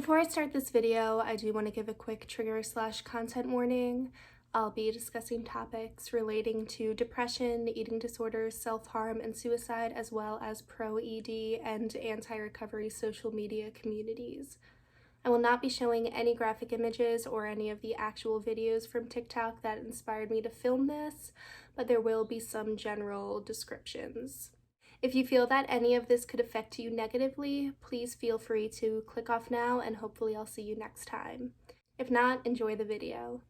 Before I start this video, I do want to give a quick trigger/content warning. I'll be discussing topics relating to depression, eating disorders, self-harm, and suicide, as well as pro-ED and anti-recovery social media communities. I will not be showing any graphic images or any of the actual videos from TikTok that inspired me to film this, but there will be some general descriptions. If you feel that any of this could affect you negatively, please feel free to click off now, and hopefully I'll see you next time. If not, enjoy the video.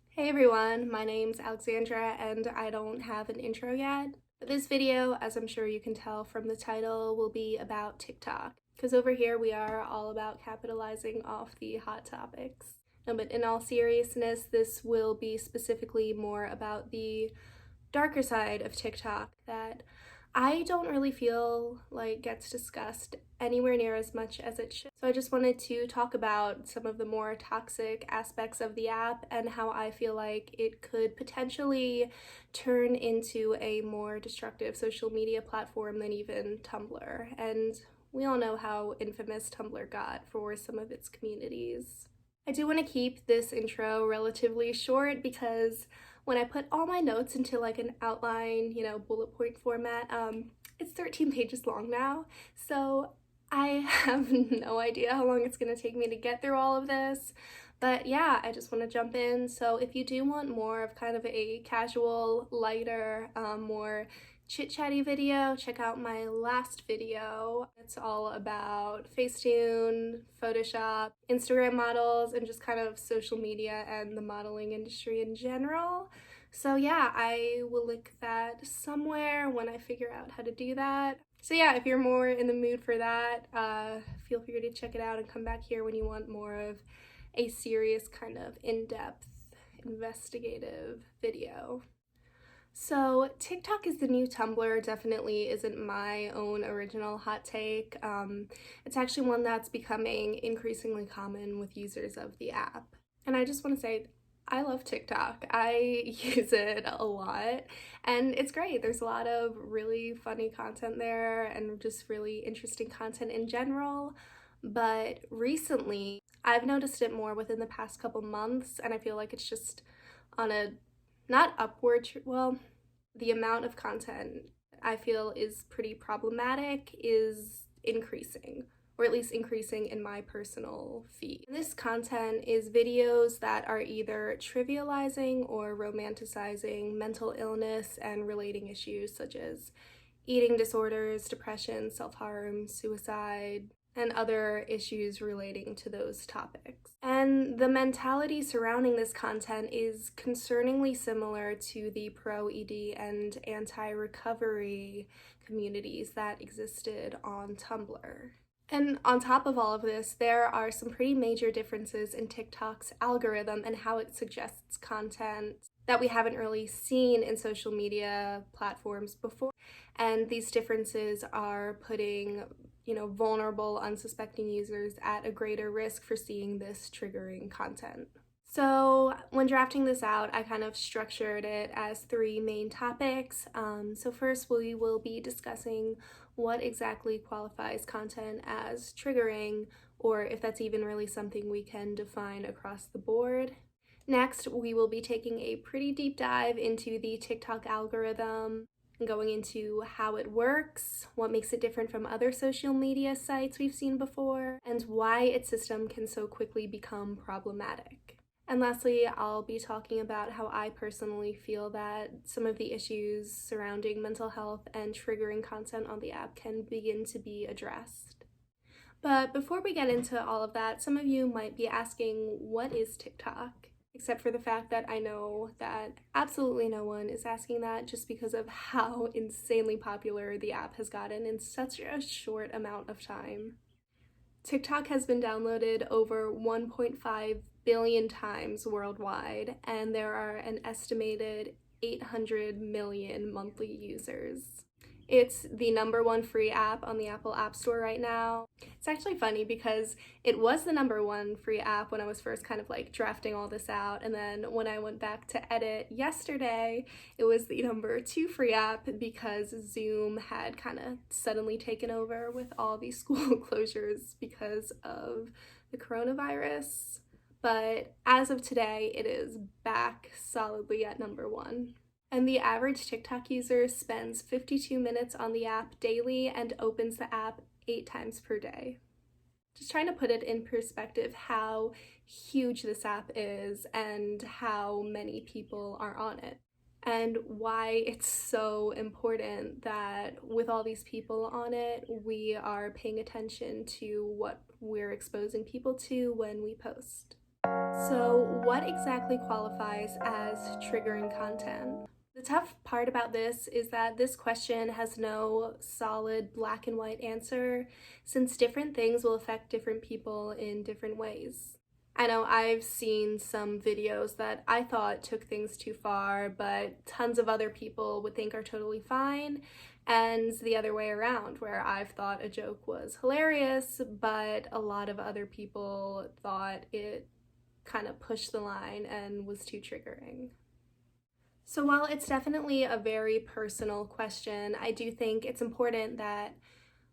Hey everyone, my name's Alexandra and I don't have an intro yet. But this video, as I'm sure you can tell from the title, will be about TikTok. Because over here we are all about capitalizing off the hot topics. No, but in all seriousness, this will be specifically more about the darker side of TikTok that I don't really feel like gets discussed anywhere near as much as it should. So I just wanted to talk about some of the more toxic aspects of the app and how I feel like it could potentially turn into a more destructive social media platform than even Tumblr. And we all know how infamous Tumblr got for some of its communities. I do want to keep this intro relatively short because when I put all my notes into like an outline, bullet point format, it's 13 pages long now. So I have no idea how long it's going to take me to get through all of this. But yeah, I just want to jump in. So if you do want more of kind of a casual, lighter, more chit-chatty video, check out my last video. It's all about Facetune, Photoshop, Instagram models, and just kind of social media and the modeling industry in general. So yeah, I will link that somewhere when I figure out how to do that. So yeah, if you're more in the mood for that, feel free to check it out and come back here when you want more of a serious kind of in-depth investigative video. So TikTok is the new Tumblr definitely isn't my own original hot take. It's actually one that's becoming increasingly common with users of the app. And I just want to say, I love TikTok. I use it a lot and it's great. There's a lot of really funny content there and just really interesting content in general. But recently, I've noticed it more within the past couple months, and I feel like it's just on a not upward, the amount of content I feel is pretty problematic is increasing, or at least increasing in my personal feed. This content is videos that are either trivializing or romanticizing mental illness and relating issues such as eating disorders, depression, self-harm, suicide, and other issues relating to those topics. And the mentality surrounding this content is concerningly similar to the pro-ED and anti-recovery communities that existed on Tumblr. And on top of all of this, there are some pretty major differences in TikTok's algorithm and how it suggests content that we haven't really seen in social media platforms before. And these differences are putting vulnerable, unsuspecting users at a greater risk for seeing this triggering content. So when drafting this out, I kind of structured it as 3 main topics. So first, we will be discussing what exactly qualifies content as triggering, or if that's even really something we can define across the board. Next, we will be taking a pretty deep dive into the TikTok algorithm, going into how it works, what makes it different from other social media sites we've seen before, and why its system can so quickly become problematic. And lastly, I'll be talking about how I personally feel that some of the issues surrounding mental health and triggering content on the app can begin to be addressed. But before we get into all of that, some of you might be asking, what is TikTok? Except for the fact that I know that absolutely no one is asking that just because of how insanely popular the app has gotten in such a short amount of time. TikTok has been downloaded over 1.5 billion times worldwide, and there are an estimated 800 million monthly users. It's the #1 free app on the Apple App Store right now, It's actually funny because it was the #1 free app when I was first kind of like drafting all this out, and then when I went back to edit yesterday, it was the #2 free app because Zoom had kind of suddenly taken over with all these school closures because of the coronavirus. But as of today, it is back solidly at #1. And the average TikTok user spends 52 minutes on the app daily and opens the app 8 times per day. Just trying to put it in perspective how huge this app is and how many people are on it, and why it's so important that with all these people on it, we are paying attention to what we're exposing people to when we post. So what exactly qualifies as triggering content? The tough part about this is that this question has no solid black and white answer, since different things will affect different people in different ways. I know I've seen some videos that I thought took things too far, but tons of other people would think are totally fine, and the other way around, where I've thought a joke was hilarious, but a lot of other people thought it kind of pushed the line and was too triggering. So while it's definitely a very personal question, I do think it's important that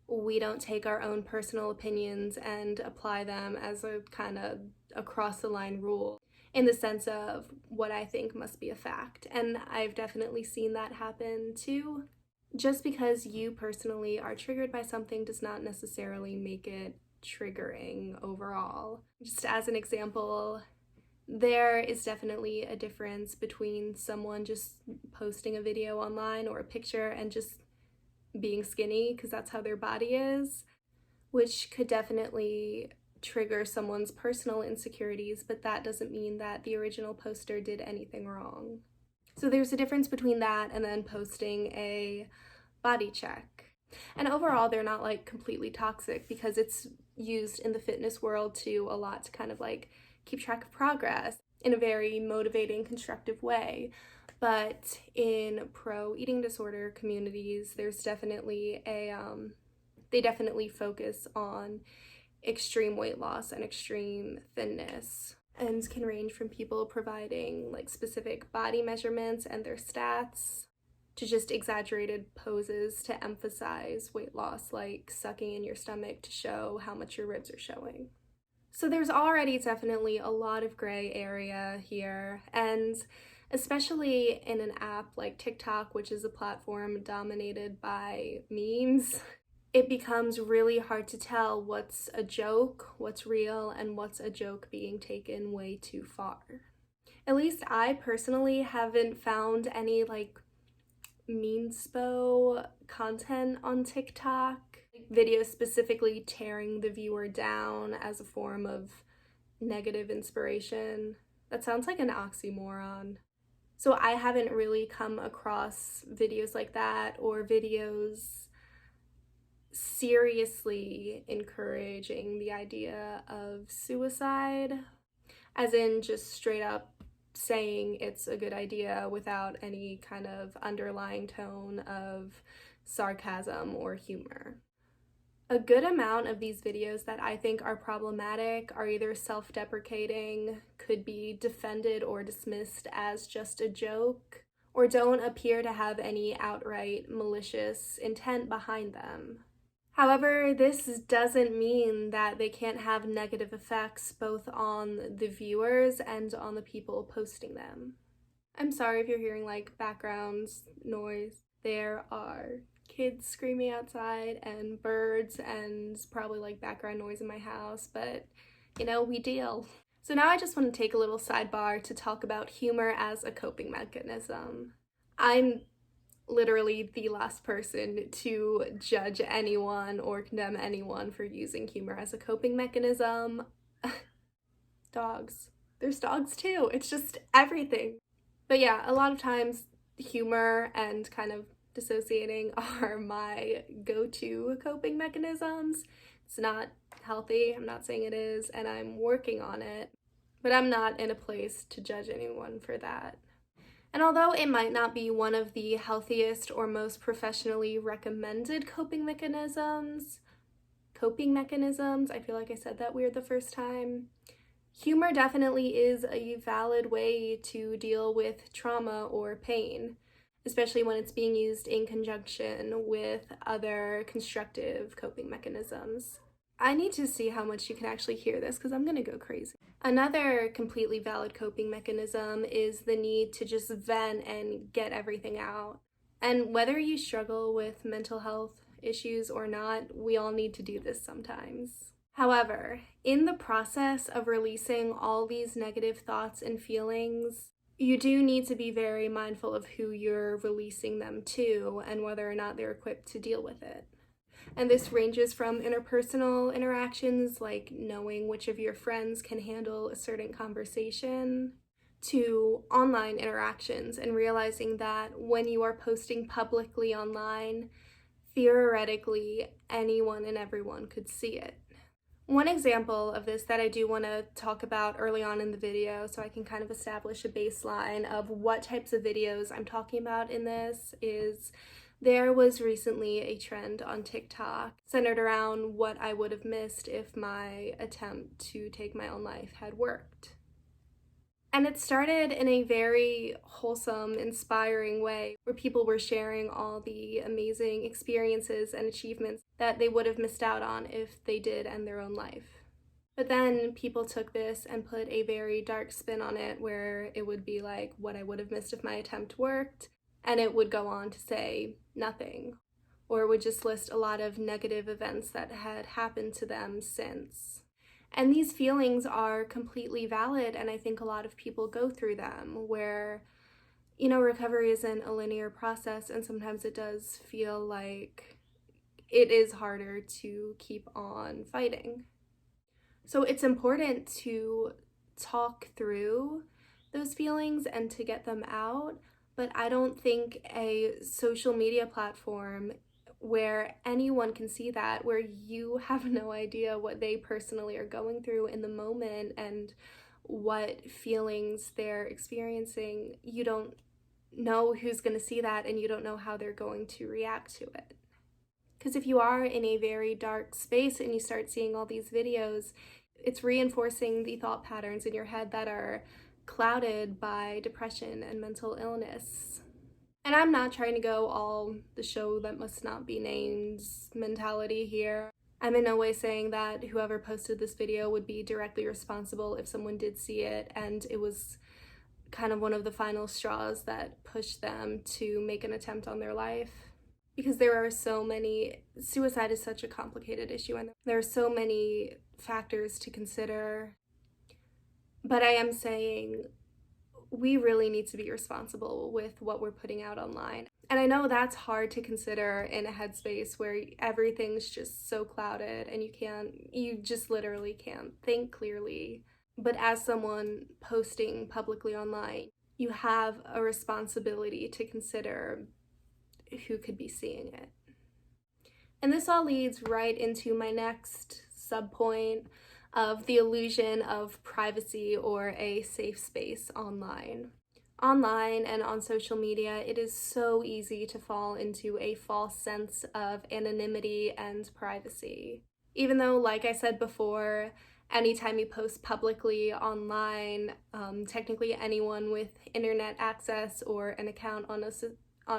we don't take our own personal opinions and apply them as a kind of across the line rule in the sense of what I think must be a fact. And I've definitely seen that happen too. Just because you personally are triggered by something does not necessarily make it triggering overall. Just as an example, there is definitely a difference between someone just posting a video online or a picture and just being skinny because that's how their body is, which could definitely trigger someone's personal insecurities, but that doesn't mean that the original poster did anything wrong. So there's a difference between that and then posting a body check. And overall, they're not like completely toxic because it's used in the fitness world too a lot to kind of like keep track of progress in a very motivating, constructive way. But in pro eating disorder communities, there's definitely they definitely focus on extreme weight loss and extreme thinness, and can range from people providing like specific body measurements and their stats to just exaggerated poses to emphasize weight loss, like sucking in your stomach to show how much your ribs are showing. So there's already definitely a lot of gray area here, and especially in an app like TikTok, which is a platform dominated by memes, it becomes really hard to tell what's a joke, what's real, and what's a joke being taken way too far. At least I personally haven't found any like meanspo content on TikTok. Videos specifically tearing the viewer down as a form of negative inspiration. That sounds like an oxymoron. So I haven't really come across videos like that or videos seriously encouraging the idea of suicide, as in just straight up saying it's a good idea without any kind of underlying tone of sarcasm or humor. A good amount of these videos that I think are problematic are either self-deprecating, could be defended or dismissed as just a joke, or don't appear to have any outright malicious intent behind them. However, this doesn't mean that they can't have negative effects both on the viewers and on the people posting them. I'm sorry if you're hearing like background noise. There are kids screaming outside and birds and probably like background noise in my house, but you know, we deal. So now I just want to take a little sidebar to talk about humor as a coping mechanism. I'm literally the last person to judge anyone or condemn anyone for using humor as a coping mechanism. Dogs. There's dogs too. It's just everything. But yeah, a lot of times humor and kind of dissociating are my go-to coping mechanisms. It's not healthy, I'm not saying it is, and I'm working on it, but I'm not in a place to judge anyone for that. And although it might not be one of the healthiest or most professionally recommended coping mechanisms, coping mechanisms. I feel like I said that weird the first time. Humor definitely is a valid way to deal with trauma or pain, especially when it's being used in conjunction with other constructive coping mechanisms. I need to see how much you can actually hear this because I'm gonna go crazy. Another completely valid coping mechanism is the need to just vent and get everything out. And whether you struggle with mental health issues or not, we all need to do this sometimes. However, in the process of releasing all these negative thoughts and feelings, you do need to be very mindful of who you're releasing them to and whether or not they're equipped to deal with it. And this ranges from interpersonal interactions, like knowing which of your friends can handle a certain conversation, to online interactions and realizing that when you are posting publicly online, theoretically, anyone and everyone could see it. One example of this that I do want to talk about early on in the video so I can kind of establish a baseline of what types of videos I'm talking about in this is there was recently a trend on TikTok centered around what I would have missed if my attempt to take my own life had worked. And it started in a very wholesome, inspiring way where people were sharing all the amazing experiences and achievements that they would have missed out on if they did end their own life. But then people took this and put a very dark spin on it where it would be like what I would have missed if my attempt worked, and it would go on to say nothing, or it would just list a lot of negative events that had happened to them since. And these feelings are completely valid, and I think a lot of people go through them where, recovery isn't a linear process, and sometimes it does feel like it is harder to keep on fighting. So it's important to talk through those feelings and to get them out, but I don't think a social media platform where anyone can see that, where you have no idea what they personally are going through in the moment and what feelings they're experiencing, you don't know who's going to see that and you don't know how they're going to react to it. Because if you are in a very dark space and you start seeing all these videos, it's reinforcing the thought patterns in your head that are clouded by depression and mental illness. And I'm not trying to go all the show that must not be named mentality here. I'm in no way saying that whoever posted this video would be directly responsible if someone did see it and it was kind of one of the final straws that pushed them to make an attempt on their life. Because there are so many, suicide is such a complicated issue and there are so many factors to consider. But I am saying we really need to be responsible with what we're putting out online. And I know that's hard to consider in a headspace where everything's just so clouded and you just literally can't think clearly. But as someone posting publicly online, you have a responsibility to consider who could be seeing it. And this all leads right into my next subpoint of the illusion of privacy or a safe space online. Online and on social media, it is so easy to fall into a false sense of anonymity and privacy. Even though, like I said before, anytime you post publicly online, technically anyone with internet access or an account on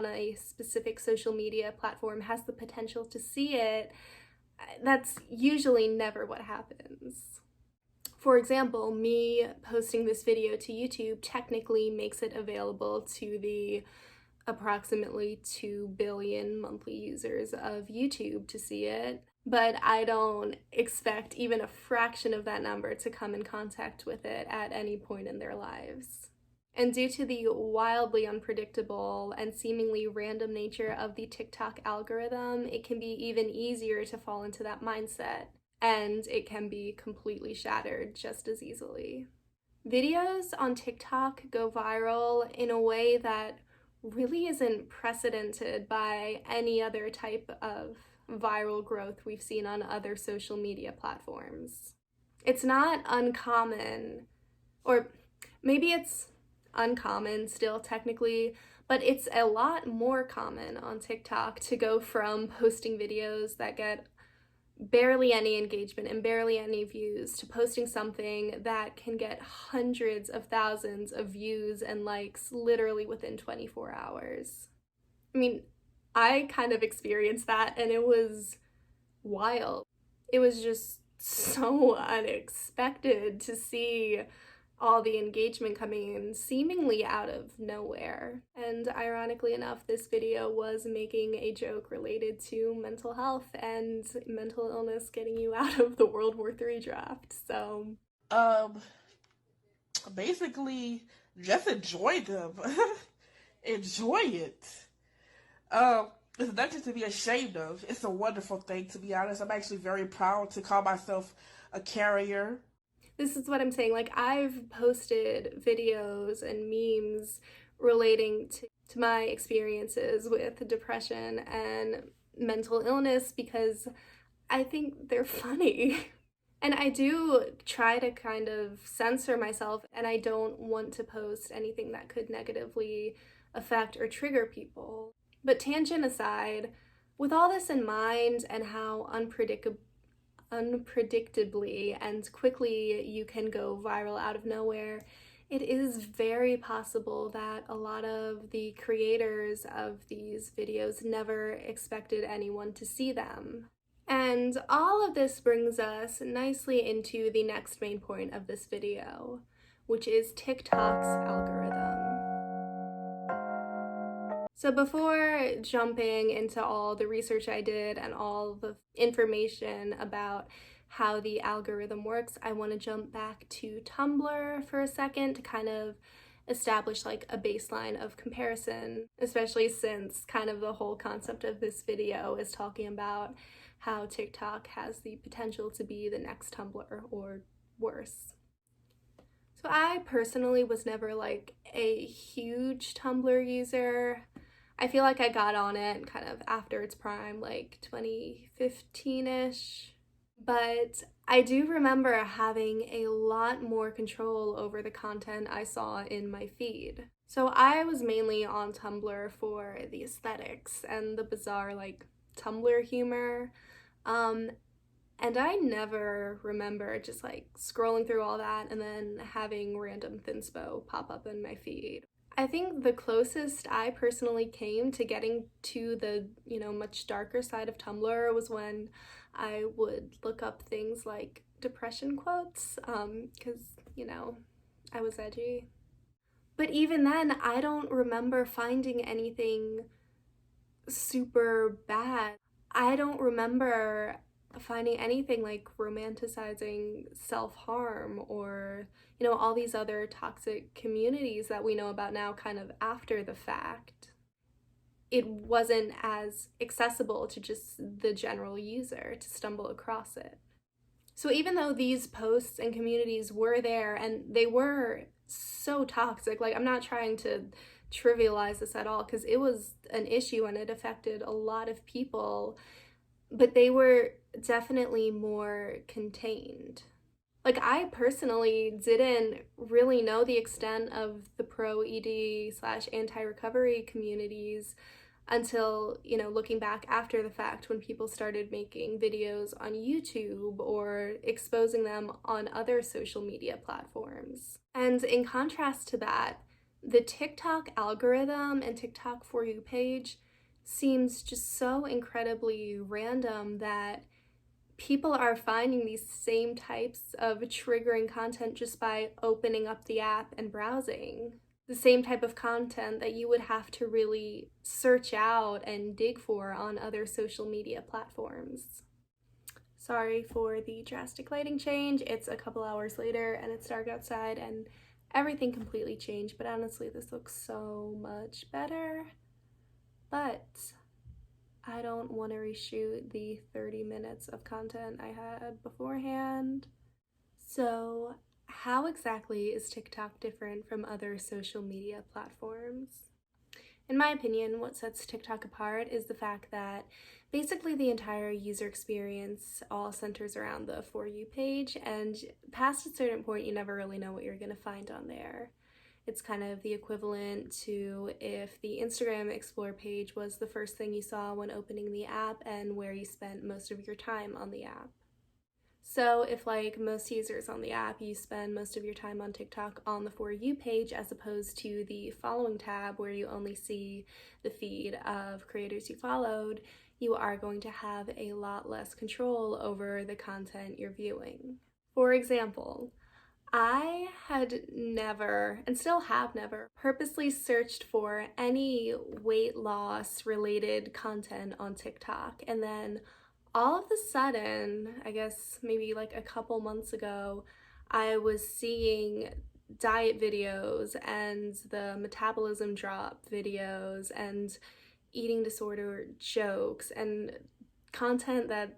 a specific social media platform has the potential to see it. That's usually never what happens. For example, me posting this video to YouTube technically makes it available to the approximately 2 billion monthly users of YouTube to see it, but I don't expect even a fraction of that number to come in contact with it at any point in their lives. And due to the wildly unpredictable and seemingly random nature of the TikTok algorithm, it can be even easier to fall into that mindset, and it can be completely shattered just as easily. Videos on TikTok go viral in a way that really isn't precedented by any other type of viral growth we've seen on other social media platforms. It's not uncommon, or maybe it's uncommon still technically, but it's a lot more common on TikTok to go from posting videos that get barely any engagement and barely any views to posting something that can get hundreds of thousands of views and likes literally within 24 hours. I mean, I kind of experienced that and it was wild. It was just so unexpected to see all the engagement coming in seemingly out of nowhere. And ironically enough, this video was making a joke related to mental health and mental illness getting you out of the World War III draft. So basically just enjoy them. Enjoy it. It's nothing to be ashamed of. It's a wonderful thing, to be honest. I'm actually very proud to call myself a carrier. This is what I'm saying. Like, I've posted videos and memes relating to my experiences with depression and mental illness because I think they're funny. And I do try to kind of censor myself, and I don't want to post anything that could negatively affect or trigger people. But tangent aside, with all this in mind and how unpredictably and quickly you can go viral out of nowhere, it is very possible that a lot of the creators of these videos never expected anyone to see them. And all of this brings us nicely into the next main point of this video, which is TikTok's algorithm. So before jumping into all the research I did and all the information about how the algorithm works, I want to jump back to Tumblr for a second to kind of establish like a baseline of comparison, especially since kind of the whole concept of this video is talking about how TikTok has the potential to be the next Tumblr or worse. So I personally was never like a huge Tumblr user. I feel like I got on it kind of after its prime, like 2015-ish. But I do remember having a lot more control over the content I saw in my feed. So I was mainly on Tumblr for the aesthetics and the bizarre like Tumblr humor. And I never remember just like scrolling through all that and then having random thinspo pop up in my feed. I think the closest I personally came to getting to the, much darker side of Tumblr was when I would look up things like depression quotes, because, I was edgy. But even then, I don't remember finding anything super bad. I don't remember finding anything like romanticizing self-harm or all these other toxic communities that we know about now kind of after the fact. It wasn't as accessible to just the general user to stumble across it. So even though these posts and communities were there and they were so toxic, like I'm not trying to trivialize this at all because it was an issue and it affected a lot of people, but they were definitely more contained. Like, I personally didn't really know the extent of the pro-ED/anti-recovery communities until, looking back after the fact when people started making videos on YouTube or exposing them on other social media platforms. And in contrast to that, the TikTok algorithm and TikTok For You page seems just so incredibly random that people are finding these same types of triggering content just by opening up the app and browsing. The same type of content that you would have to really search out and dig for on other social media platforms. Sorry for the drastic lighting change. It's a couple hours later and it's dark outside and everything completely changed, but honestly this looks so much better. But I don't want to reshoot the 30 minutes of content I had beforehand. So how exactly is TikTok different from other social media platforms? In my opinion, what sets TikTok apart is the fact that basically the entire user experience all centers around the For You page, and past a certain point you never really know what you're going to find on there. It's kind of the equivalent to if the Instagram Explore page was the first thing you saw when opening the app and where you spent most of your time on the app. So if, like most users on the app, you spend most of your time on TikTok on the For You page as opposed to the following tab where you only see the feed of creators you followed, you are going to have a lot less control over the content you're viewing. For example, I had never, and still have never, purposely searched for any weight loss related content on TikTok, and then all of a sudden, I guess maybe like a couple months ago, I was seeing diet videos and the metabolism drop videos and eating disorder jokes and content that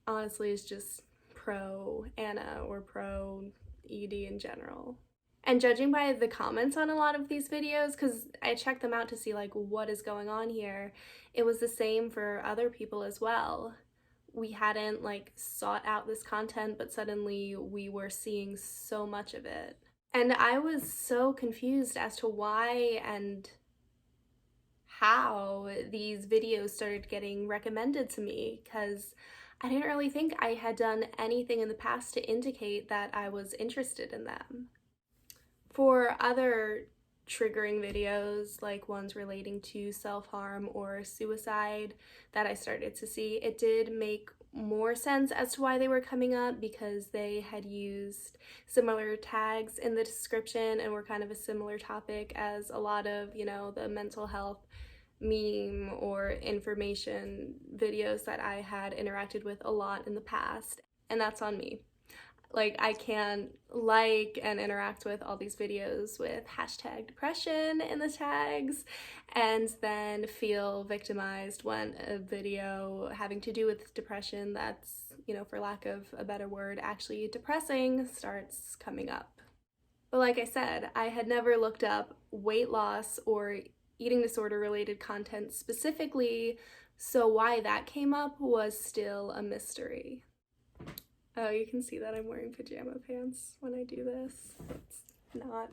honestly is just pro Anna or pro ED in general. And judging by the comments on a lot of these videos, because I checked them out to see like what is going on here, it was the same for other people as well. We hadn't like sought out this content, but suddenly we were seeing so much of it. And I was so confused as to why and how these videos started getting recommended to me, because I didn't really think I had done anything in the past to indicate that I was interested in them. For other triggering videos, like ones relating to self-harm or suicide that I started to see, it did make more sense as to why they were coming up, because they had used similar tags in the description and were kind of a similar topic as a lot of, you know, the mental health meme or information videos that I had interacted with a lot in the past. And that's on me. Like, I can't like and interact with all these videos with hashtag depression in the tags and then feel victimized when a video having to do with depression that's, you know, for lack of a better word, actually depressing starts coming up. But like I said, I had never looked up weight loss or eating disorder related content specifically, so why that came up was still a mystery. Oh, you can see that I'm wearing pajama pants when I do this. It's not.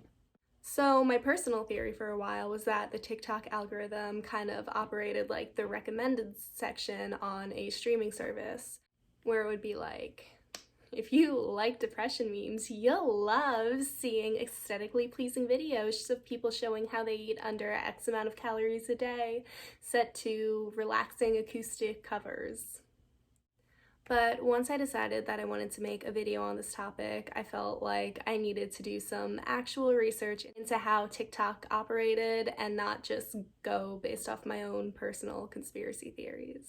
So my personal theory for a while was that the TikTok algorithm kind of operated like the recommended section on a streaming service, where it would be like, if you like depression memes, you'll love seeing aesthetically pleasing videos of people showing how they eat under X amount of calories a day, set to relaxing acoustic covers. But once I decided that I wanted to make a video on this topic, I felt like I needed to do some actual research into how TikTok operated and not just go based off my own personal conspiracy theories.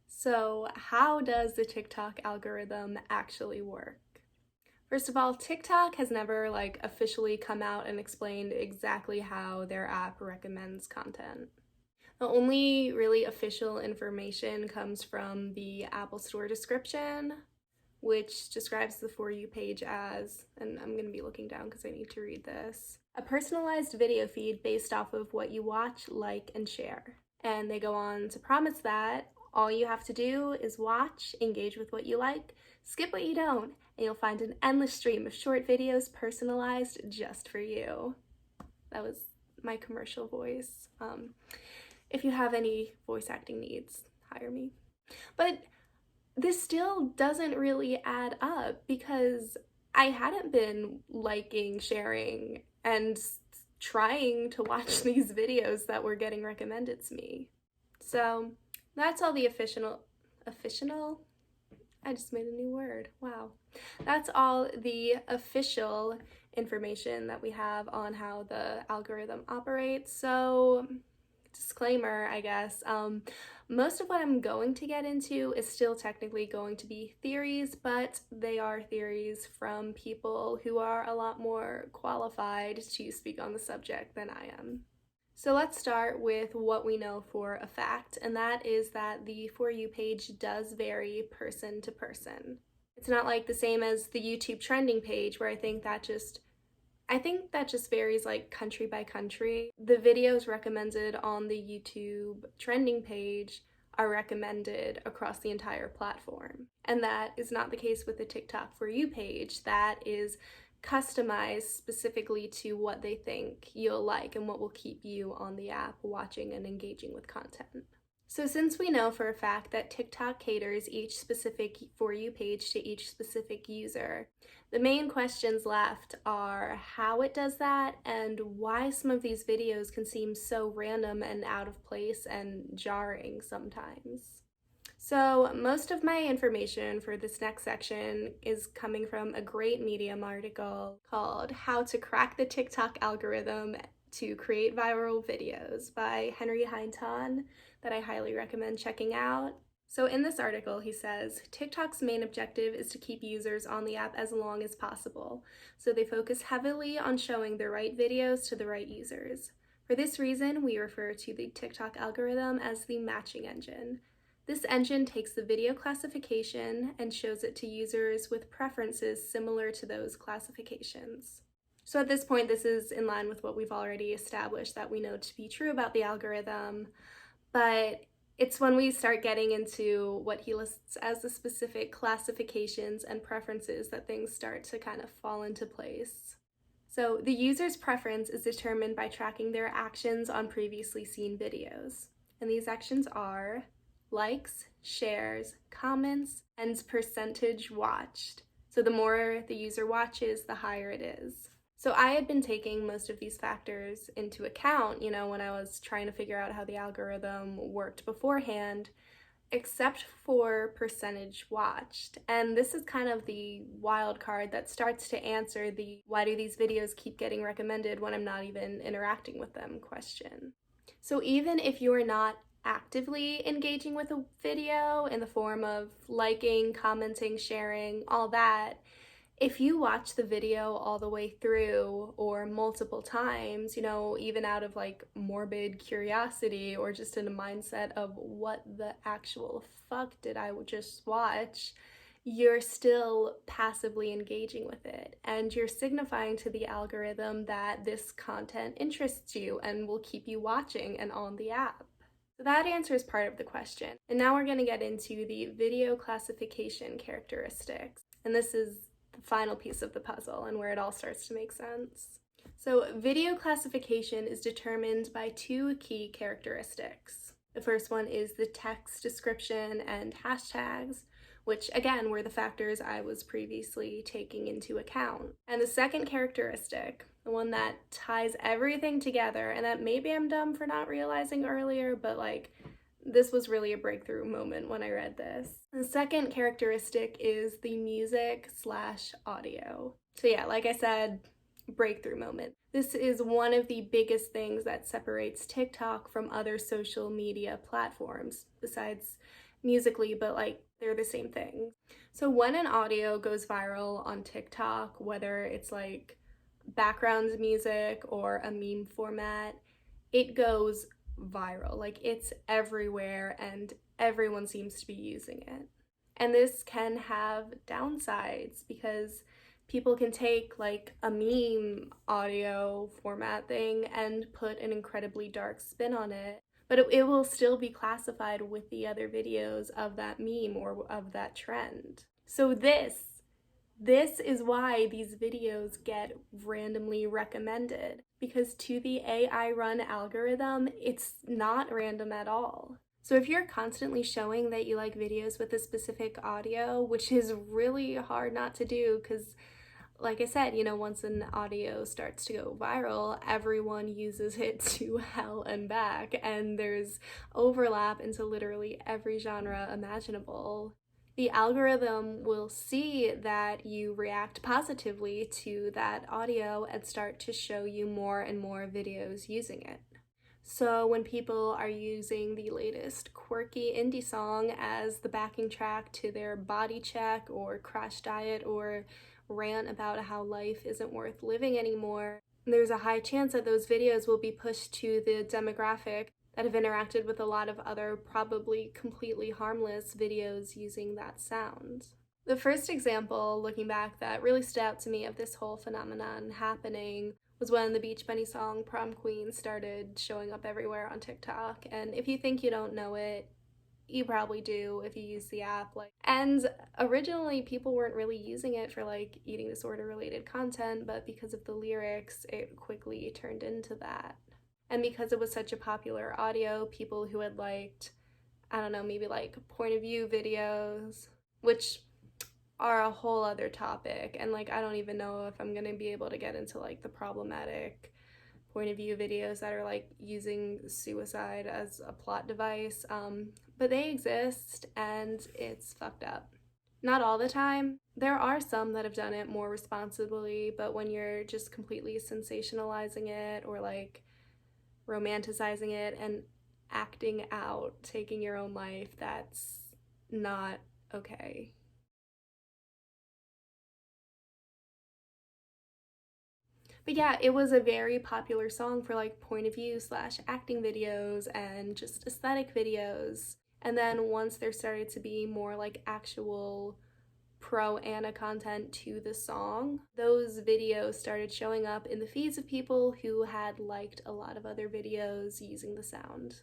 So, how does the TikTok algorithm actually work? First of all, TikTok has never officially come out and explained exactly how their app recommends content. The only really official information comes from the Apple Store description, which describes the For You page as, and I'm going to be looking down because I need to read this, a personalized video feed based off of what you watch, like, and share. And they go on to promise that all you have to do is watch, engage with what you like, skip what you don't, and you'll find an endless stream of short videos personalized just for you. That was my commercial voice. If you have any voice acting needs, hire me. But this still doesn't really add up, because I hadn't been liking, sharing, and trying to watch these videos that were getting recommended to me. So that's all the official, I just made a new word, wow. That's all the official information that we have on how the algorithm operates. So disclaimer, I guess, most of what I'm going to get into is still technically going to be theories, but they are theories from people who are a lot more qualified to speak on the subject than I am. So let's start with what we know for a fact, and that is that the For You page does vary person to person. It's not like the same as the YouTube trending page, where I think that just varies like country by country. The videos recommended on the YouTube trending page are recommended across the entire platform. And that is not the case with the TikTok For You page. That is customized specifically to what they think you'll like and what will keep you on the app watching and engaging with content. So since we know for a fact that TikTok caters each specific For You page to each specific user, the main questions left are how it does that and why some of these videos can seem so random and out of place and jarring sometimes. So most of my information for this next section is coming from a great Medium article called How to Crack the TikTok Algorithm to Create Viral Videos by Henry Hinton that I highly recommend checking out. So in this article, he says, TikTok's main objective is to keep users on the app as long as possible, so they focus heavily on showing the right videos to the right users. For this reason, we refer to the TikTok algorithm as the matching engine. This engine takes the video classification and shows it to users with preferences similar to those classifications. So at this point, this is in line with what we've already established that we know to be true about the algorithm, but it's when we start getting into what he lists as the specific classifications and preferences that things start to kind of fall into place. So the user's preference is determined by tracking their actions on previously seen videos. And these actions are likes, shares, comments, and percentage watched. So the more the user watches, the higher it is. So I had been taking most of these factors into account, when I was trying to figure out how the algorithm worked beforehand, except for percentage watched. And this is kind of the wild card that starts to answer the why do these videos keep getting recommended when I'm not even interacting with them question. So even if you are not actively engaging with a video in the form of liking, commenting, sharing, all that, if you watch the video all the way through or multiple times, even out of like morbid curiosity or just in a mindset of what the actual fuck did I just watch, you're still passively engaging with it and you're signifying to the algorithm that this content interests you and will keep you watching and on the app. So that answers part of the question. And now we're going to get into the video classification characteristics. And this is the final piece of the puzzle and where it all starts to make sense. So video classification is determined by two key characteristics. The first one is the text description and hashtags, which again were the factors I was previously taking into account. And the second characteristic, the one that ties everything together, and that maybe I'm dumb for not realizing earlier, but this was really a breakthrough moment when I read this. The second characteristic is the music/audio. So yeah, like I said, breakthrough moment. This is one of the biggest things that separates TikTok from other social media platforms, besides Musical.ly, but they're the same thing. So when an audio goes viral on TikTok, whether it's background music or a meme format, it goes viral. It's everywhere and everyone seems to be using it. And this can have downsides because people can take a meme audio format thing and put an incredibly dark spin on it, but it will still be classified with the other videos of that meme or of that trend. So this is why these videos get randomly recommended, because to the AI run algorithm, it's not random at all. So if you're constantly showing that you like videos with a specific audio, which is really hard not to do because, like I said, once an audio starts to go viral, everyone uses it to hell and back, and there's overlap into literally every genre imaginable. The algorithm will see that you react positively to that audio and start to show you more and more videos using it. So when people are using the latest quirky indie song as the backing track to their body check or crash diet or rant about how life isn't worth living anymore, there's a high chance that those videos will be pushed to the demographic that have interacted with a lot of other probably completely harmless videos using that sound. The first example, looking back, that really stood out to me of this whole phenomenon happening was when the Beach Bunny song Prom Queen started showing up everywhere on TikTok. And if you think you don't know it, You probably do if you use the app. And originally people weren't really using it for like eating disorder related content, but because of the lyrics, it quickly turned into that. And because it was such a popular audio, people who had liked, I don't know, maybe like point of view videos, which are a whole other topic. And like, I don't even know if I'm gonna be able to get into like the problematic point of view videos that are like using suicide as a plot device. But they exist and it's fucked up. Not all the time. There are some that have done it more responsibly, but when you're just completely sensationalizing it or like romanticizing it and acting out, taking your own life, that's not okay. But yeah, it was a very popular song for like point of view slash acting videos and just aesthetic videos. And then once there started to be more like actual pro Anna content to the song, those videos started showing up in the feeds of people who had liked a lot of other videos using the sound.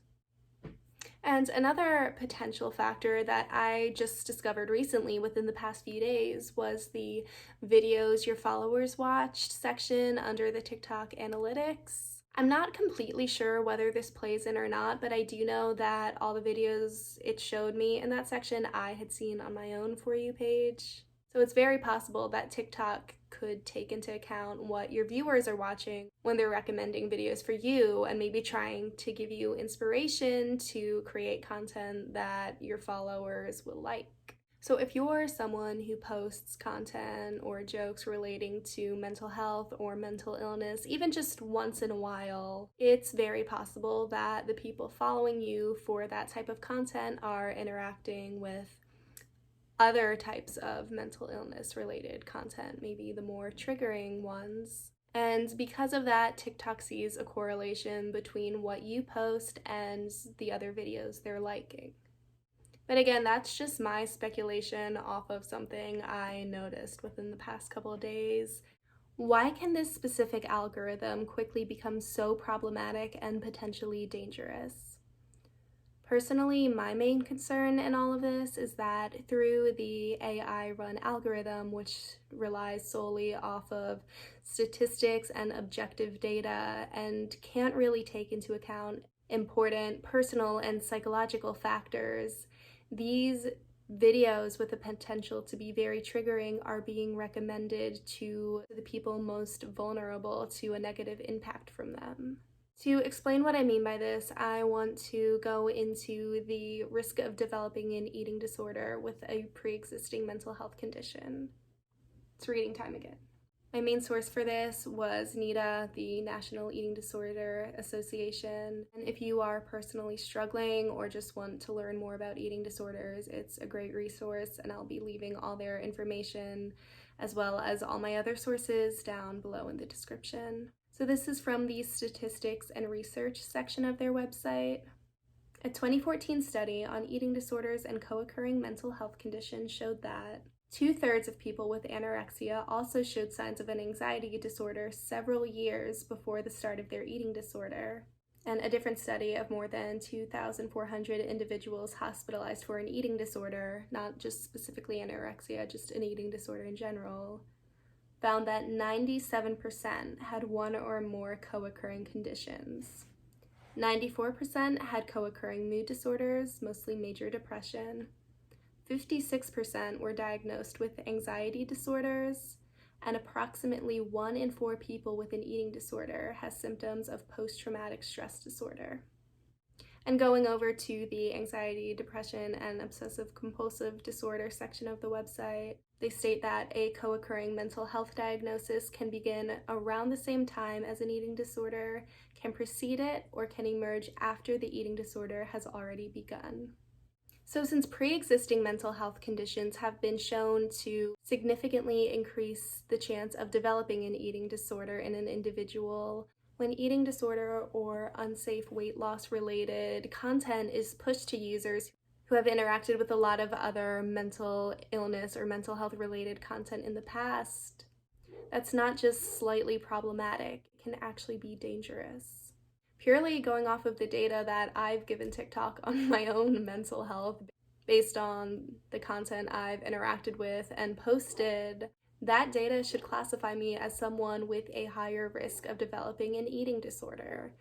And another potential factor that I just discovered recently within the past few days was the videos your followers watched section under the TikTok analytics. I'm not completely sure whether this plays in or not, but I do know that all the videos it showed me in that section I had seen on my own For You page. So it's very possible that TikTok could take into account what your viewers are watching when they're recommending videos for you and maybe trying to give you inspiration to create content that your followers will like. So if you're someone who posts content or jokes relating to mental health or mental illness, even just once in a while, it's very possible that the people following you for that type of content are interacting with other types of mental illness related content, maybe the more triggering ones. And because of that, TikTok sees a correlation between what you post and the other videos they're liking. But again, that's just my speculation off of something I noticed within the past couple of days. Why can this specific algorithm quickly become so problematic and potentially dangerous? Personally, my main concern in all of this is that through the AI-run algorithm, which relies solely off of statistics and objective data and can't really take into account important personal and psychological factors, these videos with the potential to be very triggering are being recommended to the people most vulnerable to a negative impact from them. To explain what I mean by this, I want to go into the risk of developing an eating disorder with a pre-existing mental health condition. It's reading time again. My main source for this was NEDA, the National Eating Disorder Association. And if you are personally struggling or just want to learn more about eating disorders, it's a great resource, and I'll be leaving all their information as well as all my other sources down below in the description. So this is from the statistics and research section of their website. A 2014 study on eating disorders and co-occurring mental health conditions showed that 2/3 of people with anorexia also showed signs of an anxiety disorder several years before the start of their eating disorder. And a different study of more than 2,400 individuals hospitalized for an eating disorder, not just specifically anorexia, just an eating disorder in general, found that 97% had one or more co-occurring conditions. 94% had co-occurring mood disorders, mostly major depression. 56% were diagnosed with anxiety disorders, and approximately 1 in 4 people with an eating disorder has symptoms of post-traumatic stress disorder. And going over to the anxiety, depression, and obsessive compulsive disorder section of the website, they state that a co-occurring mental health diagnosis can begin around the same time as an eating disorder, can precede it, or can emerge after the eating disorder has already begun. So since pre-existing mental health conditions have been shown to significantly increase the chance of developing an eating disorder in an individual, when eating disorder or unsafe weight loss related content is pushed to users who have interacted with a lot of other mental illness or mental health related content in the past, that's not just slightly problematic, it can actually be dangerous. Purely going off of the data that I've given TikTok on my own mental health based on the content I've interacted with and posted, that data should classify me as someone with a higher risk of developing an eating disorder.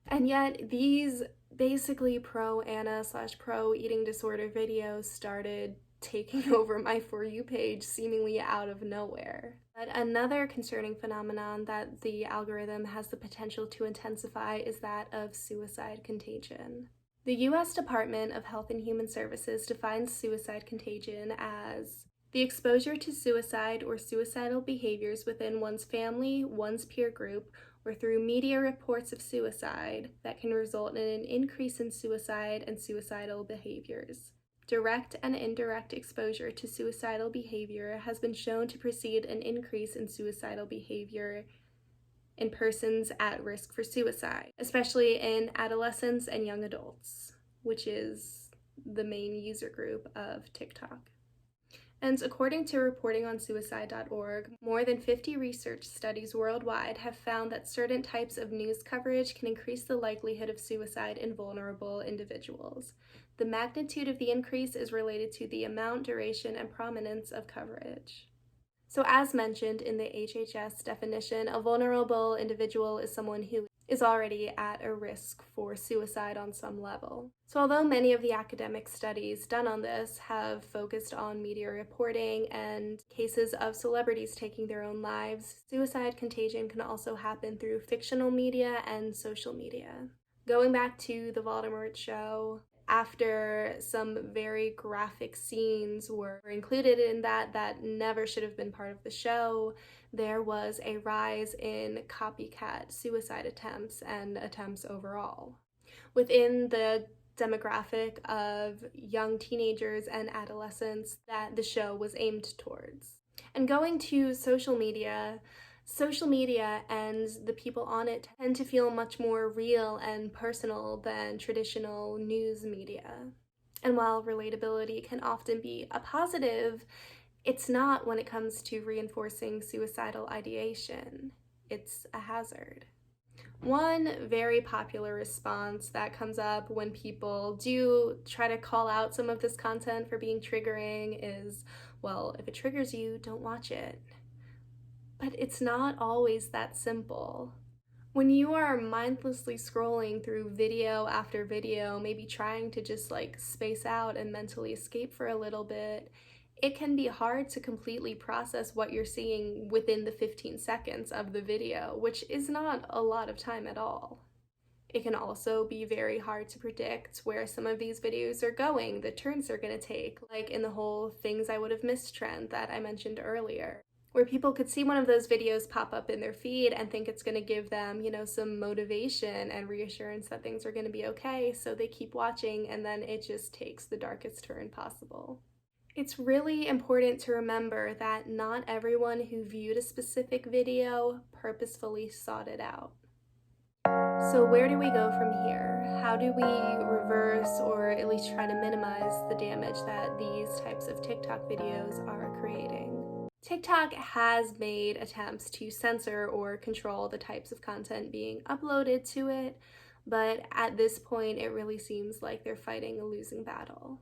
And yet these basically pro-Anna/pro eating disorder videos started taking over my For You page seemingly out of nowhere. But another concerning phenomenon that the algorithm has the potential to intensify is that of suicide contagion. The U.S. Department of Health and Human Services defines suicide contagion as the exposure to suicide or suicidal behaviors within one's family, one's peer group, or through media reports of suicide that can result in an increase in suicide and suicidal behaviors. Direct and indirect exposure to suicidal behavior has been shown to precede an increase in suicidal behavior in persons at risk for suicide, especially in adolescents and young adults, which is the main user group of TikTok. And according to reportingonsuicide.org, more than 50 research studies worldwide have found that certain types of news coverage can increase the likelihood of suicide in vulnerable individuals. The magnitude of the increase is related to the amount, duration, and prominence of coverage. So as mentioned in the HHS definition, a vulnerable individual is someone who is already at a risk for suicide on some level. So although many of the academic studies done on this have focused on media reporting and cases of celebrities taking their own lives, suicide contagion can also happen through fictional media and social media. Going back to the Voldemort show, after some very graphic scenes were included in that never should have been part of the show, there was a rise in copycat suicide attempts and attempts overall within the demographic of young teenagers and adolescents that the show was aimed towards. And going to social media and the people on it tend to feel much more real and personal than traditional news media. And while relatability can often be a positive, it's not when it comes to reinforcing suicidal ideation. It's a hazard. One very popular response that comes up when people do try to call out some of this content for being triggering is, well, if it triggers you, don't watch it. But it's not always that simple. When you are mindlessly scrolling through video after video, maybe trying to just space out and mentally escape for a little bit, it can be hard to completely process what you're seeing within the 15 seconds of the video, which is not a lot of time at all. It can also be very hard to predict where some of these videos are going, the turns they're going to take, like in the whole things I would have missed trend that I mentioned earlier, where people could see one of those videos pop up in their feed and think it's going to give them, some motivation and reassurance that things are going to be okay, so they keep watching, and then it just takes the darkest turn possible. It's really important to remember that not everyone who viewed a specific video purposefully sought it out. So where do we go from here? How do we reverse or at least try to minimize the damage that these types of TikTok videos are creating? TikTok has made attempts to censor or control the types of content being uploaded to it, but at this point it really seems like they're fighting a losing battle.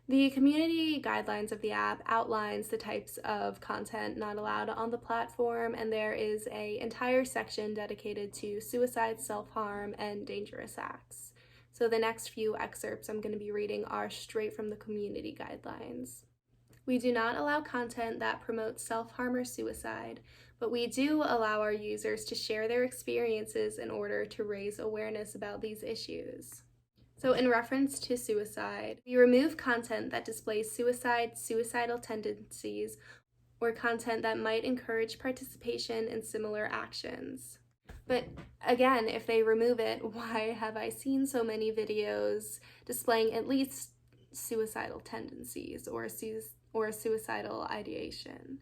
The community guidelines of the app outlines the types of content not allowed on the platform, and there is an entire section dedicated to suicide, self-harm, and dangerous acts. So the next few excerpts I'm going to be reading are straight from the community guidelines. We do not allow content that promotes self-harm or suicide, but we do allow our users to share their experiences in order to raise awareness about these issues. So in reference to suicide, we remove content that displays suicide, suicidal tendencies, or content that might encourage participation in similar actions. But again, if they remove it, why have I seen so many videos displaying at least suicidal tendencies or suicidal ideation?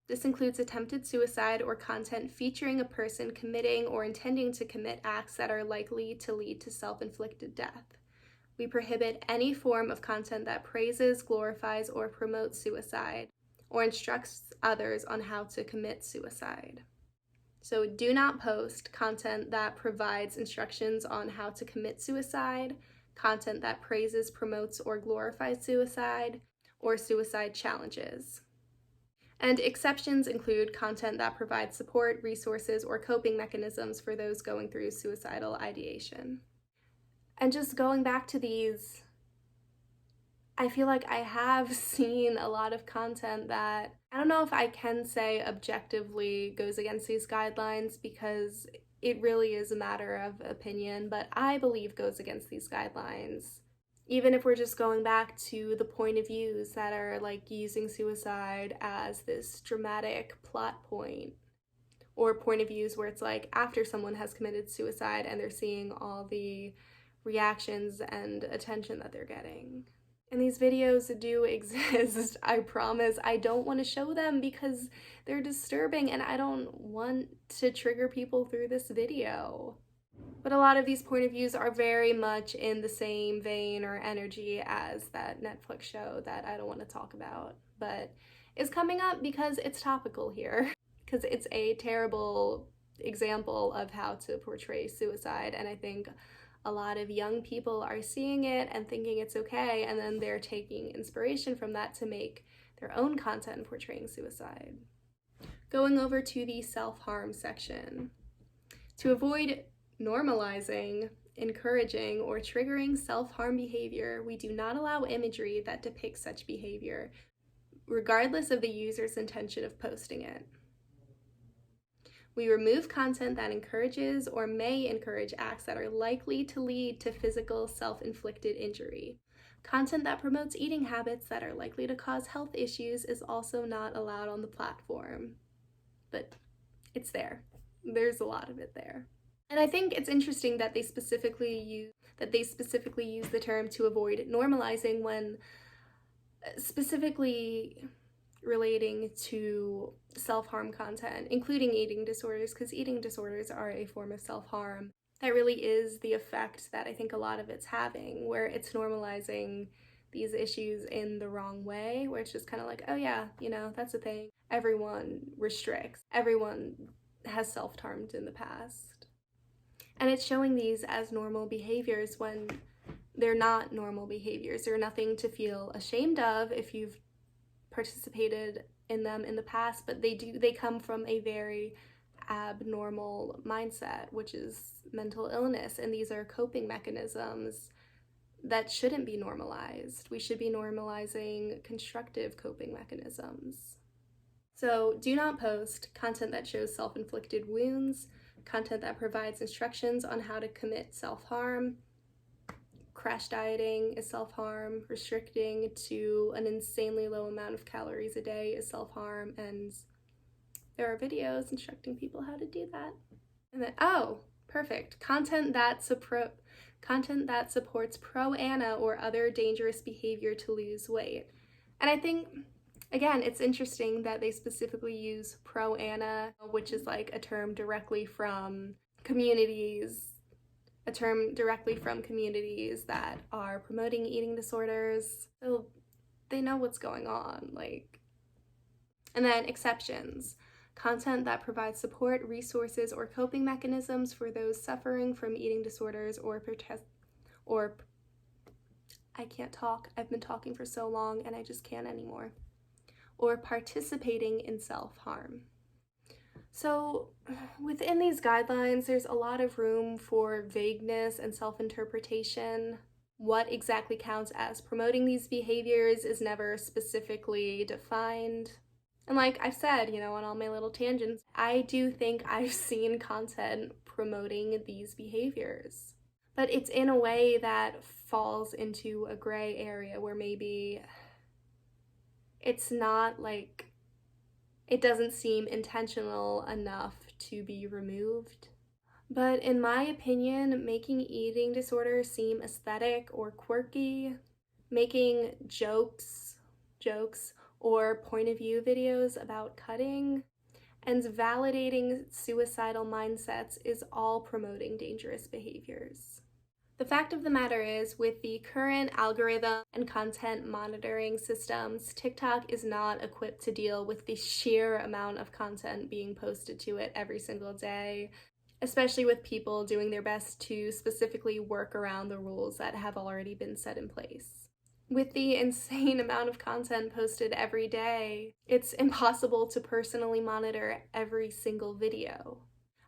This includes attempted suicide or content featuring a person committing or intending to commit acts that are likely to lead to self-inflicted death. We prohibit any form of content that praises, glorifies, or promotes suicide, or instructs others on how to commit suicide. So do not post content that provides instructions on how to commit suicide, content that praises, promotes, or glorifies suicide, or suicide challenges. And exceptions include content that provides support, resources, or coping mechanisms for those going through suicidal ideation. And just going back to these, I feel like I have seen a lot of content that I don't know if I can say objectively goes against these guidelines, because it really is a matter of opinion, but I believe goes against these guidelines. Even if we're just going back to the point of views that are like using suicide as this dramatic plot point, or point of views where it's like after someone has committed suicide and they're seeing all the reactions and attention that they're getting. And these videos do exist, I promise. I don't want to show them because they're disturbing and I don't want to trigger people through this video. But a lot of these point of views are very much in the same vein or energy as that Netflix show that I don't want to talk about, but is coming up because it's topical here, because it's a terrible example of how to portray suicide, and I think a lot of young people are seeing it and thinking it's okay, and then they're taking inspiration from that to make their own content portraying suicide. Going over to the self-harm section. To avoid normalizing, encouraging, or triggering self-harm behavior, we do not allow imagery that depicts such behavior, regardless of the user's intention of posting it. We remove content that encourages or may encourage acts that are likely to lead to physical self-inflicted injury. Content that promotes eating habits that are likely to cause health issues is also not allowed on the platform. But it's there. There's a lot of it there. And I think it's interesting that they specifically use the term to avoid normalizing when specifically relating to self-harm content, including eating disorders, because eating disorders are a form of self-harm. That really is the effect that I think a lot of it's having, where it's normalizing these issues in the wrong way, where it's just kind of like, oh yeah, that's a thing. Everyone restricts. Everyone has self-harmed in the past. And it's showing these as normal behaviors when they're not normal behaviors. They're nothing to feel ashamed of if you've participated in them in the past, but they come from a very abnormal mindset, which is mental illness, and these are coping mechanisms that shouldn't be normalized. We should be normalizing constructive coping mechanisms. So do not post content that shows self-inflicted wounds, content that provides instructions on how to commit self-harm. Crash dieting is self-harm, restricting to an insanely low amount of calories a day is self-harm, and there are videos instructing people how to do that. And then, oh, perfect. Content that supports pro-ana or other dangerous behavior to lose weight. And I think, again, it's interesting that they specifically use pro-ana, which is like a term directly from communities that are promoting eating disorders, so they know what's going on, And then exceptions. Content that provides support, resources, or coping mechanisms for those suffering from eating disorders I can't talk. I've been talking for so long and I just can't anymore. Or participating in self-harm. So within these guidelines, there's a lot of room for vagueness and self-interpretation. What exactly counts as promoting these behaviors is never specifically defined. And like I've said, on all my little tangents, I do think I've seen content promoting these behaviors. But it's in a way that falls into a gray area where maybe it's not it doesn't seem intentional enough to be removed. But in my opinion, making eating disorders seem aesthetic or quirky, making jokes or point of view videos about cutting, and validating suicidal mindsets is all promoting dangerous behaviors. The fact of the matter is, with the current algorithm and content monitoring systems, TikTok is not equipped to deal with the sheer amount of content being posted to it every single day, especially with people doing their best to specifically work around the rules that have already been set in place. With the insane amount of content posted every day, it's impossible to personally monitor every single video.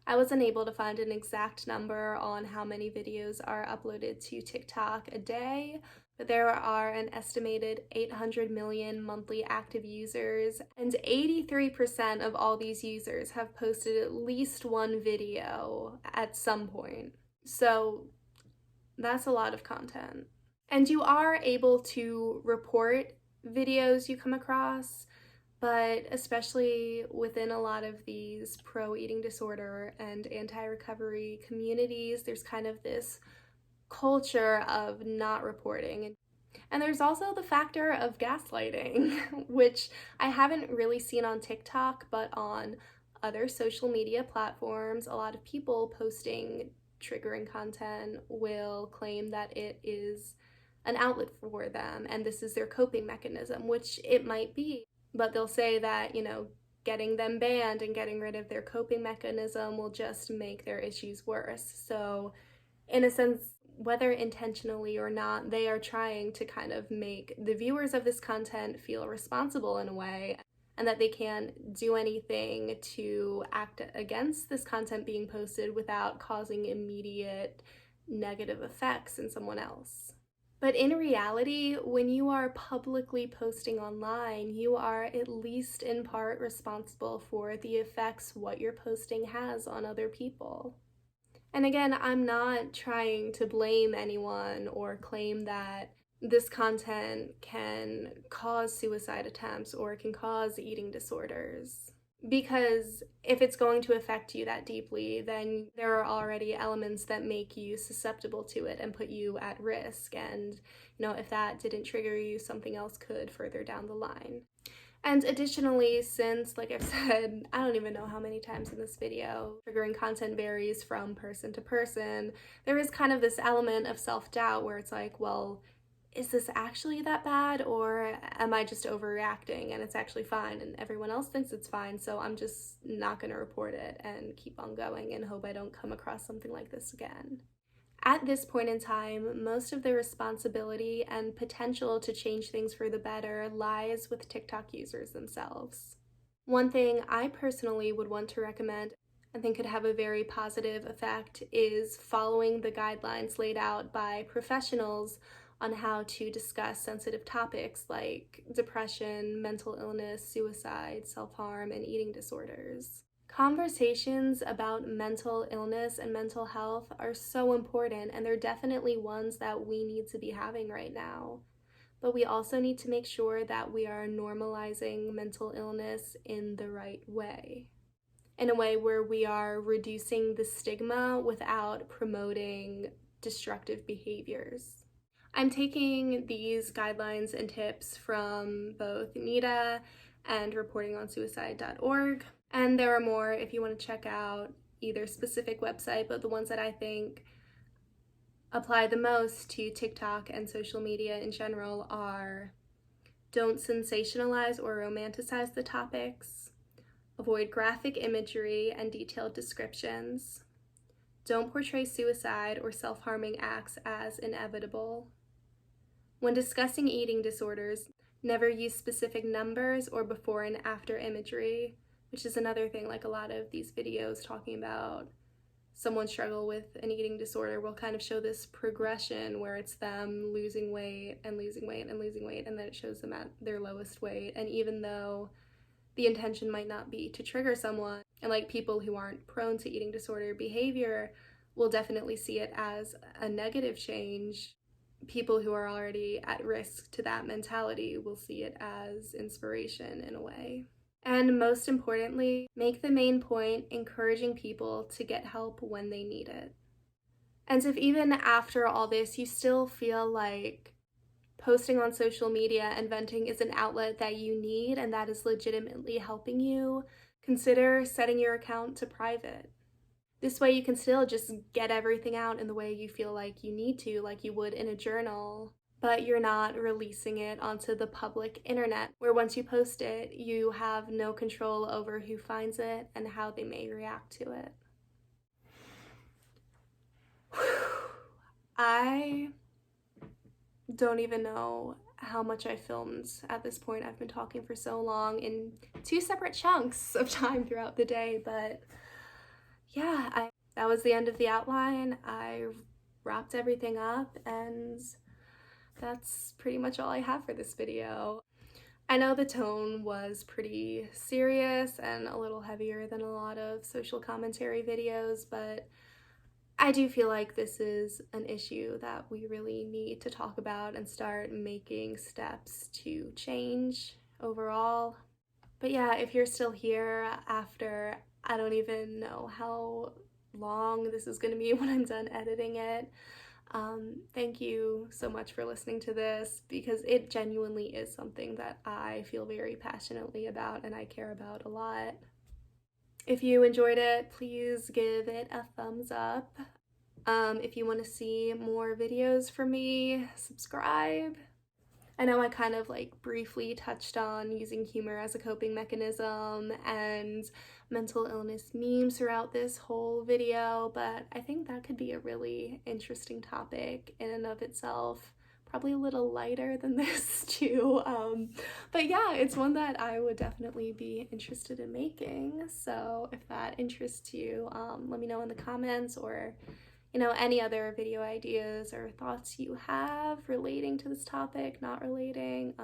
I was unable to find an exact number on how many videos are uploaded to TikTok a day, but there are an estimated 800 million monthly active users, and 83% of all these users have posted at least one video at some point. So that's a lot of content. And you are able to report videos you come across, but especially within a lot of these pro-eating disorder and anti-recovery communities, there's kind of this culture of not reporting. And there's also the factor of gaslighting, which I haven't really seen on TikTok, but on other social media platforms, a lot of people posting triggering content will claim that it is an outlet for them and this is their coping mechanism, which it might be. But they'll say that, getting them banned and getting rid of their coping mechanism will just make their issues worse. So in a sense, whether intentionally or not, they are trying to kind of make the viewers of this content feel responsible in a way, and that they can't do anything to act against this content being posted without causing immediate negative effects in someone else. But in reality, when you are publicly posting online, you are at least in part responsible for the effects what you're posting has on other people. And again, I'm not trying to blame anyone or claim that this content can cause suicide attempts or can cause eating disorders. Because if it's going to affect you that deeply, then there are already elements that make you susceptible to it and put you at risk. And, if that didn't trigger you, something else could further down the line. And additionally, since, like I've said, I don't even know how many times in this video, triggering content varies from person to person, there is kind of this element of self-doubt where it's like, well, is this actually that bad, or am I just overreacting and it's actually fine and everyone else thinks it's fine, so I'm just not going to report it and keep on going and hope I don't come across something like this again. At this point in time, most of the responsibility and potential to change things for the better lies with TikTok users themselves. One thing I personally would want to recommend, I think could have a very positive effect, is following the guidelines laid out by professionals on how to discuss sensitive topics like depression, mental illness, suicide, self-harm, and eating disorders. Conversations about mental illness and mental health are so important, and they're definitely ones that we need to be having right now. But we also need to make sure that we are normalizing mental illness in the right way. In a way where we are reducing the stigma without promoting destructive behaviors. I'm taking these guidelines and tips from both NEDA and reportingонsuicide.org, and there are more if you want to check out either specific website, but the ones that I think apply the most to TikTok and social media in general are: don't sensationalize or romanticize the topics, avoid graphic imagery and detailed descriptions, don't portray suicide or self-harming acts as inevitable. When discussing eating disorders, never use specific numbers or before and after imagery, which is another thing. Like, a lot of these videos talking about someone struggle with an eating disorder will kind of show this progression where it's them losing weight and losing weight and losing weight, and then it shows them at their lowest weight. And even though the intention might not be to trigger someone, and like people who aren't prone to eating disorder behavior will definitely see it as a negative change, people who are already at risk to that mentality will see it as inspiration in a way. And most importantly, make the main point encouraging people to get help when they need it. And if even after all this you still feel like posting on social media and venting is an outlet that you need and that is legitimately helping you, consider setting your account to private. This way you can still just get everything out in the way you feel like you need to, like you would in a journal, but you're not releasing it onto the public internet, where once you post it, you have no control over who finds it and how they may react to it. I don't even know how much I filmed at this point. I've been talking for so long in 2 separate chunks of time throughout the day, but yeah, that was the end of the outline. I wrapped everything up, and that's pretty much all I have for this video. I know the tone was pretty serious and a little heavier than a lot of social commentary videos, but I do feel like this is an issue that we really need to talk about and start making steps to change overall. But yeah, if you're still here after, I don't even know how long this is going to be when I'm done editing it, thank you so much for listening to this, because it genuinely is something that I feel very passionately about and I care about a lot. If you enjoyed it, please give it a thumbs up. If you want to see more videos from me, subscribe. I know I kind of like briefly touched on using humor as a coping mechanism and mental illness memes throughout this whole video, but I think that could be a really interesting topic in and of itself. Probably a little lighter than this too, but yeah, it's one that I would definitely be interested in making. So if that interests you, let me know in the comments, or any other video ideas or thoughts you have relating to this topic, not relating.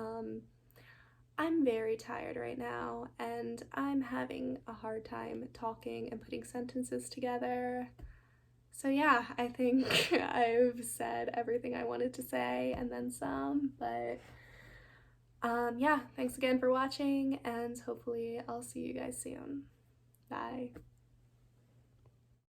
I'm very tired right now, and I'm having a hard time talking and putting sentences together. So yeah, I think I've said everything I wanted to say and then some, but yeah, thanks again for watching, and hopefully I'll see you guys soon. Bye.